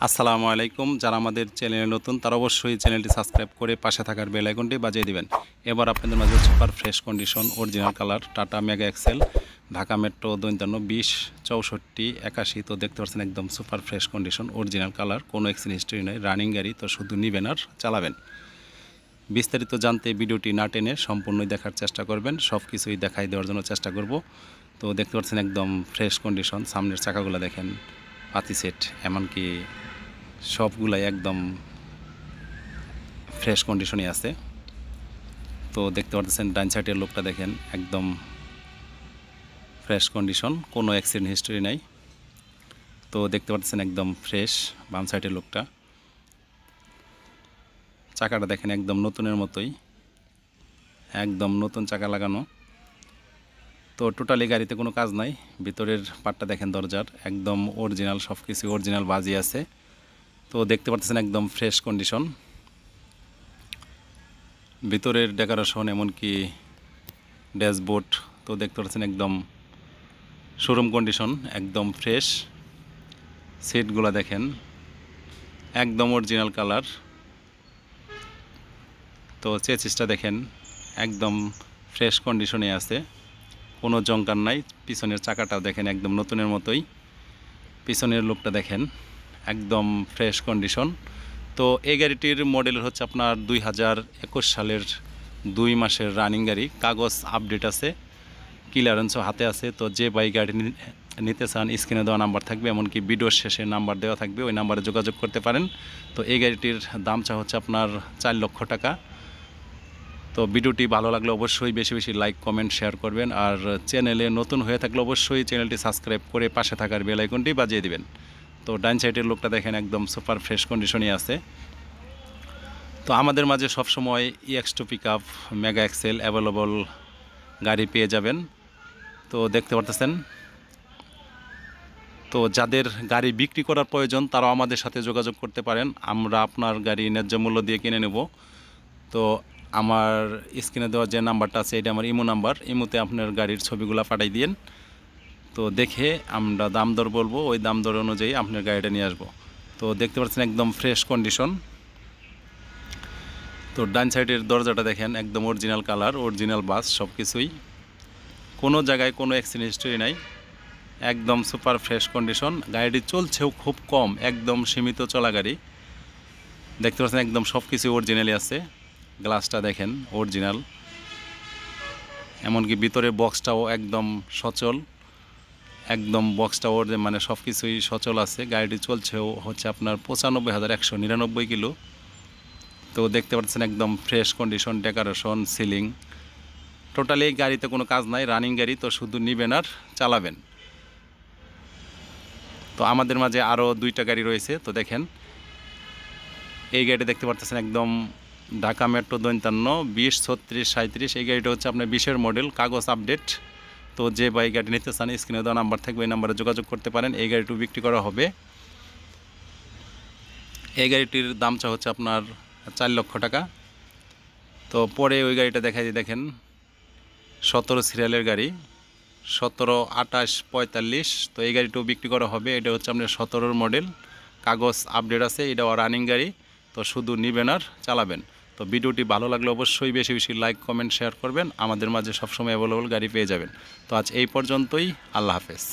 আসসালামু আলাইকুম। যারা আমাদের চ্যানেলে নতুন তারা অবশ্যই চ্যানেলটি সাবস্ক্রাইব করে পাশে থাকার বেল আইকনটি বাজিয়ে দিবেন। এবার আপনাদের মাঝে super fresh condition original colour Tata mega XL Dhaka metro 52 20 64 81। তো দেখতে পাচ্ছেন একদম super fresh condition original colour, কোনো অ্যাক্সিডেন্ট হিস্ট্রি নেই, রানিং গাড়ি। তো শুধু নেবেন আর চালাবেন। বিস্তারিত জানতে ভিডিওটি না টেনে সম্পূর্ণই দেখার চেষ্টা করবেন, সব কিছুই দেখাই দেওয়ার জন্য চেষ্টা করব। তো দেখতে পাচ্ছেন একদম ফ্রেশ কন্ডিশন, সামনের চাকাগুলো দেখেন পাতি সেট, এমনকি সবগুলাই একদম ফ্রেশ কন্ডিশনে আছে। তো দেখতে পাচ্ছেন ডান সাইডের লোকটা দেখেন একদম ফ্রেশ কন্ডিশন, কোনো অ্যাক্সিডেন্ট হিস্টরি নাই। তো দেখতে পাচ্ছেন একদম ফ্রেশ বাম সাইডের লোকটা, চাকাটা দেখেন একদম নতুনের মতোই, একদম নতুন চাকা লাগানো। তো টোটালি গাড়িতে কোনো কাজ নাই। ভিতরের পার্টটা দেখেন দরজার একদম অরিজিনাল, সব কিছু অরিজিনাল বাজি আছে। তো দেখতে পাচ্ছেন একদম ফ্রেশ কন্ডিশন, ভিতরের ডেকোরেশন এমনকি ড্যাশবোর্ড তো দেখতে পাচ্ছেন একদম শোরুম কন্ডিশন, একদম ফ্রেশ। সিটগুলো দেখেন একদম অরিজিনাল কালার। তো চেসিসটা দেখেন একদম ফ্রেশ কন্ডিশনে আছে, কোনো জংকার নাই। পিছনের চাকাটাও দেখেন একদম নতুনের মতোই, পিছনের লুকটা দেখেন একদম ফ্রেশ কন্ডিশন। তো এই গাড়িটির মডেল হচ্ছে আপনার 2021 সালের 2 মাসের রানিং গাড়ি, কাগজ আপডেট আছে, ক্লিয়ারেন্সও হাতে আছে। তো যে বাইক গাড়ি নিতে চান স্ক্রিনে দেওয়া নাম্বার থাকবে, এমনকি ভিডিওর শেষে নাম্বার দেওয়া থাকবে, ওই নাম্বারে যোগাযোগ করতে পারেন। তো এই গাড়িটির দাম চা হচ্ছে আপনার 4 লক্ষ টাকা। তো ভিডিওটি ভালো লাগলে অবশ্যই বেশি বেশি লাইক কমেন্ট শেয়ার করবেন, আর চ্যানেলে নতুন হয়ে থাকলে অবশ্যই চ্যানেলটি সাবস্ক্রাইব করে পাশে থাকার বেল আইকনটি বাজিয়ে দিবেন। তো ডান সাইডের লোকটা দেখেন একদম সুপার ফ্রেশ কন্ডিশনই আছে। তো আমাদের মাঝে সবসময় EX2 pickup mega Excel available গাড়ি পেয়ে যাবেন। তো দেখতে পারতেছেন, তো যাদের গাড়ি বিক্রি করার প্রয়োজন তারাও আমাদের সাথে যোগাযোগ করতে পারেন, আমরা আপনার গাড়ি ন্যায্য মূল্য দিয়ে কিনে নেব। তো আমার স্ক্রিনে দেওয়া যে নাম্বারটা আছে এটা আমার ইমো নাম্বার, ইমোতে আপনার গাড়ির ছবিগুলো পাঠাই দিন। তো দেখে আমরা দাম দর বলবো, ওই দাম দর অনুযায়ী আপনার গাড়িটা নিয়ে আসবো। তো দেখতে পাচ্ছেন একদম ফ্রেশ কন্ডিশন। তো ডান সাইডের দরজাটা দেখেন একদম অরিজিনাল কালার, অরিজিনাল বাস, সব কিছুই, কোনো জায়গায় কোনো অ্যাক্সিডেন্ট হিস্টরি নাই, একদম সুপার ফ্রেশ কন্ডিশন। গাড়িটি চলছেও খুব কম, একদম সীমিত চলা গাড়ি। দেখতে পাচ্ছেন একদম সব কিছু অরিজিনালি আছে। গ্লাসটা দেখেন অরিজিনাল, এমনকি ভিতরের বক্সটাও একদম সচল, একদম বক্সটাও মানে সব কিছুই সচল আছে। গাড়িটি চলছেও হচ্ছে আপনার 95,199 কিলো। তো দেখতে পাচ্ছেন একদম fresh condition, decoration, ceiling, totally এই গাড়িতে কোনো কাজ নাই, রানিং গাড়ি। তো শুধু নিবেন আর চালাবেন। তো আমাদের মাঝে আরও 2টা গাড়ি রয়েছে। তো দেখেন এই গাড়িটা দেখতে পাচ্ছেন একদম ঢাকা মেট্রো 52 20 36 37। এই গাড়িটা হচ্ছে আপনার 20-এর মডেল, কাগজ আপডেট। তো যে বাইক গাড়ি নিতে চান স্ক্রিনে দেওয়া নাম্বার থাকবে, এই নাম্বারে যোগাযোগ করতে পারেন। এই গাড়িটি বিক্রি করা হবে। এই গাড়িটির দাম চা হচ্ছে আপনার 4 লক্ষ টাকা। তো পরে ওই গাড়িটা দেখাই দিয়ে দেখেন 17 সিরিয়ালের গাড়ি, 17 28 45। তো এই গাড়িটাও বিক্রি করা হবে। এটা হচ্ছে আপনার 17-র মডেল, কাগজ আপডেট আছে, এটাও রানিং গাড়ি। তো শুধু নিবেন আর চালাবেন। তো ভিডিওটি ভালো লাগলে অবশ্যই বেশি বেশি লাইক কমেন্ট শেয়ার করবেন, আমাদের মাঝে সবসময় অ্যাভেলেবল গাড়ি পেয়ে যাবেন। তো আজ এই পর্যন্তই, আল্লাহ হাফেজ।